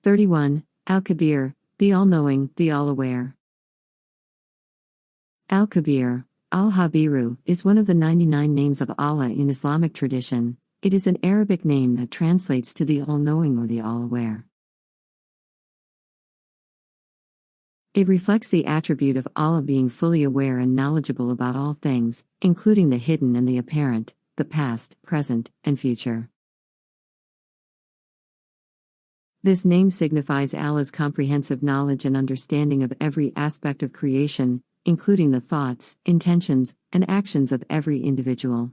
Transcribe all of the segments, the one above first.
31. Al-Khabir, the all-knowing, the all-aware. Al-Khabir, Al-Habiru, is one of the 99 names of Allah in Islamic tradition. It is an Arabic name that translates to the all-knowing or the all-aware. It reflects the attribute of Allah being fully aware and knowledgeable about all things, including the hidden and the apparent, the past, present, and future. This name signifies Allah's comprehensive knowledge and understanding of every aspect of creation, including the thoughts, intentions, and actions of every individual.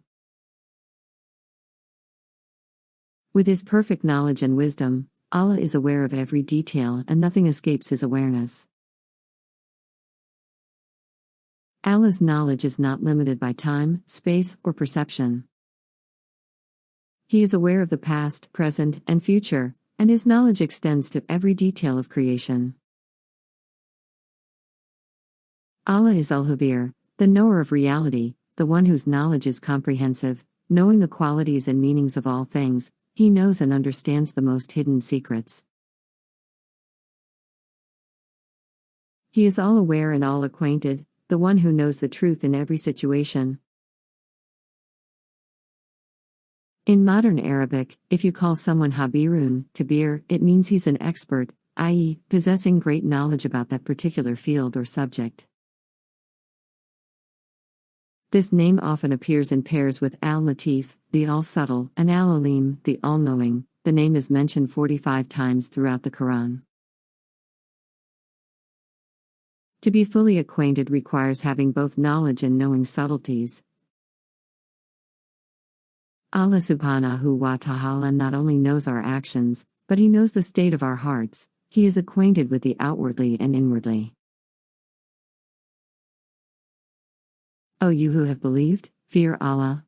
With His perfect knowledge and wisdom, Allah is aware of every detail and nothing escapes His awareness. Allah's knowledge is not limited by time, space, or perception. He is aware of the past, present, and future, and His knowledge extends to every detail of creation. Allah is Al-Khabir, the knower of reality, the one whose knowledge is comprehensive, knowing the qualities and meanings of all things. He knows and understands the most hidden secrets. He is all-aware and all-acquainted, the one who knows the truth in every situation. In modern Arabic, if you call someone Habirun, Khabir, it means he's an expert, i.e., possessing great knowledge about that particular field or subject. This name often appears in pairs with Al-Latif, the all-subtle, and Al-Alim, the all-knowing. The name is mentioned 45 times throughout the Quran. To be fully acquainted requires having both knowledge and knowing subtleties. Allah subhanahu wa ta'ala not only knows our actions, but He knows the state of our hearts. He is acquainted with the outwardly and inwardly. O you who have believed, fear Allah.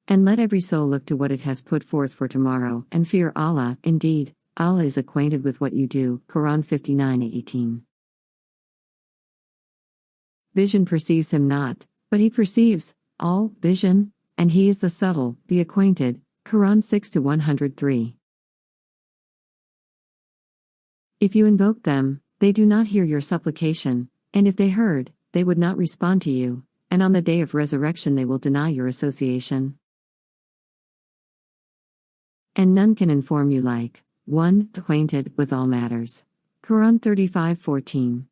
And let every soul look to what it has put forth for tomorrow, and fear Allah. Indeed, Allah is acquainted with what you do. Quran 59:18. Vision perceives Him not, but He perceives all vision, and He is the subtle, the acquainted. Quran 6-103. If you invoke them, they do not hear your supplication, and if they heard, they would not respond to you, and on the day of resurrection they will deny your association. And none can inform you like one acquainted with all matters. Quran 35:14.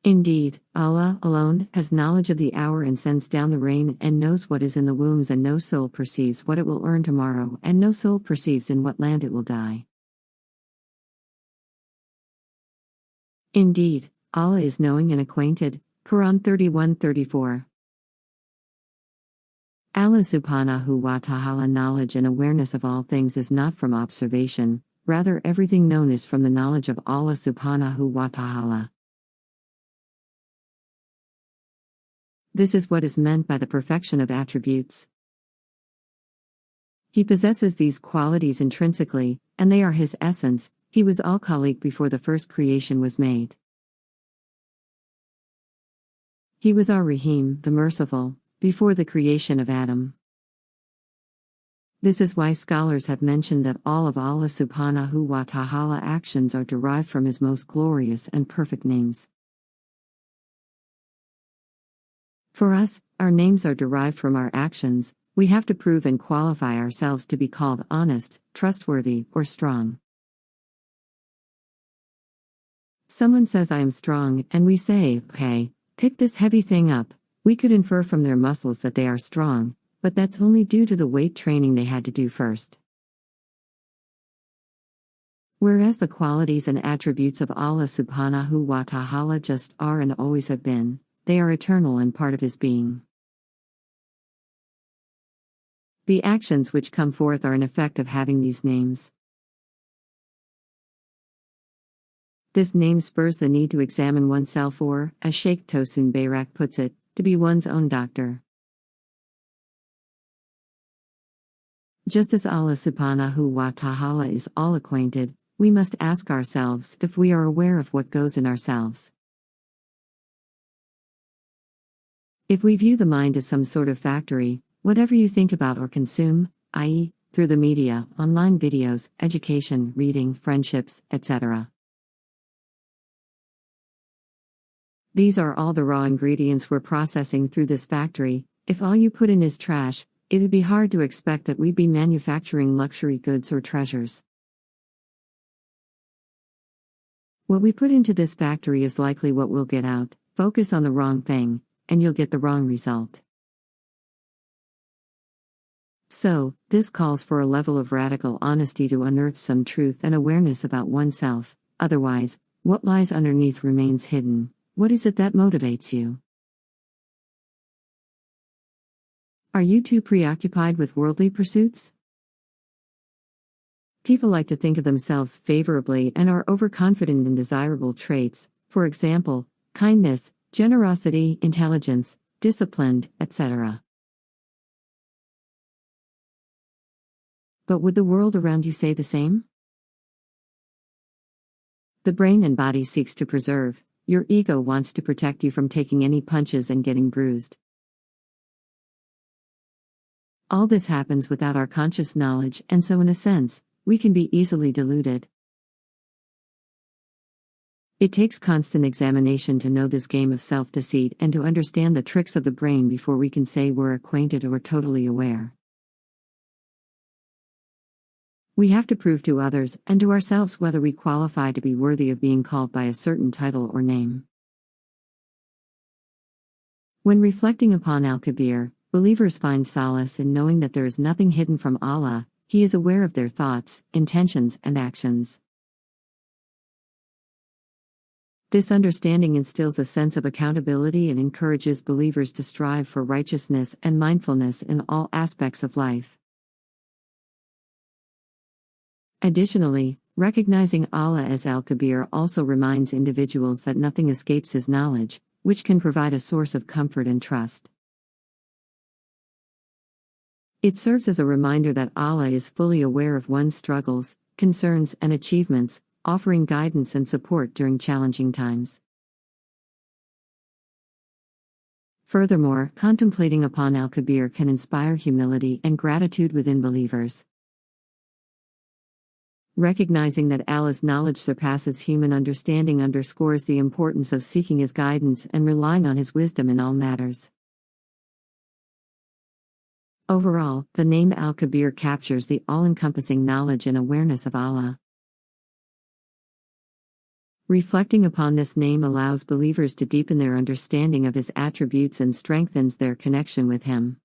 Indeed, Allah alone has knowledge of the hour and sends down the rain and knows what is in the wombs, and no soul perceives what it will earn tomorrow, and no soul perceives in what land it will die. Indeed, Allah is knowing and acquainted. Quran 31:34. Allah subhanahu wa ta'ala knowledge and awareness of all things is not from observation, rather everything known is from the knowledge of Allah subhanahu wa ta'ala. This is what is meant by the perfection of attributes. He possesses these qualities intrinsically, and they are His essence. He was al-Khaliq before the first creation was made. He was ar-Rahim, the merciful, before the creation of Adam. This is why scholars have mentioned that all of Allah subhanahu wa ta'ala actions are derived from His most glorious and perfect names. For us, our names are derived from our actions. We have to prove and qualify ourselves to be called honest, trustworthy, or strong. Someone says I am strong, and we say, okay, pick this heavy thing up. We could infer from their muscles that they are strong, but that's only due to the weight training they had to do first. Whereas the qualities and attributes of Allah subhanahu wa ta'ala just are and always have been, they are eternal and part of His being. The actions which come forth are an effect of having these names. This name spurs the need to examine oneself, or, as Sheikh Tosun Bayrak puts it, to be one's own doctor. Just as Allah subhanahu wa ta'ala is all acquainted, we must ask ourselves if we are aware of what goes in ourselves. If we view the mind as some sort of factory, whatever you think about or consume, i.e., through the media, online videos, education, reading, friendships, etc. These are all the raw ingredients we're processing through this factory. If all you put in is trash, it would be hard to expect that we'd be manufacturing luxury goods or treasures. What we put into this factory is likely what we'll get out. Focus on the wrong thing, and you'll get the wrong result. So, this calls for a level of radical honesty to unearth some truth and awareness about oneself. Otherwise, what lies underneath remains hidden. What is it that motivates you? Are you too preoccupied with worldly pursuits? People like to think of themselves favorably and are overconfident in desirable traits, for example, kindness, generosity, intelligence, disciplined, etc. But would the world around you say the same? The brain and body seeks to preserve. Your ego wants to protect you from taking any punches and getting bruised. All this happens without our conscious knowledge, and so in a sense, we can be easily deluded. It takes constant examination to know this game of self-deceit and to understand the tricks of the brain before we can say we're acquainted or totally aware. We have to prove to others and to ourselves whether we qualify to be worthy of being called by a certain title or name. When reflecting upon Al-Khabir, believers find solace in knowing that there is nothing hidden from Allah. He is aware of their thoughts, intentions, and actions. This understanding instills a sense of accountability and encourages believers to strive for righteousness and mindfulness in all aspects of life. Additionally, recognizing Allah as Al-Khabir also reminds individuals that nothing escapes His knowledge, which can provide a source of comfort and trust. It serves as a reminder that Allah is fully aware of one's struggles, concerns, and achievements, offering guidance and support during challenging times. Furthermore, contemplating upon Al-Khabir can inspire humility and gratitude within believers. Recognizing that Allah's knowledge surpasses human understanding underscores the importance of seeking His guidance and relying on His wisdom in all matters. Overall, the name Al-Khabir captures the all-encompassing knowledge and awareness of Allah. Reflecting upon this name allows believers to deepen their understanding of His attributes and strengthens their connection with Him.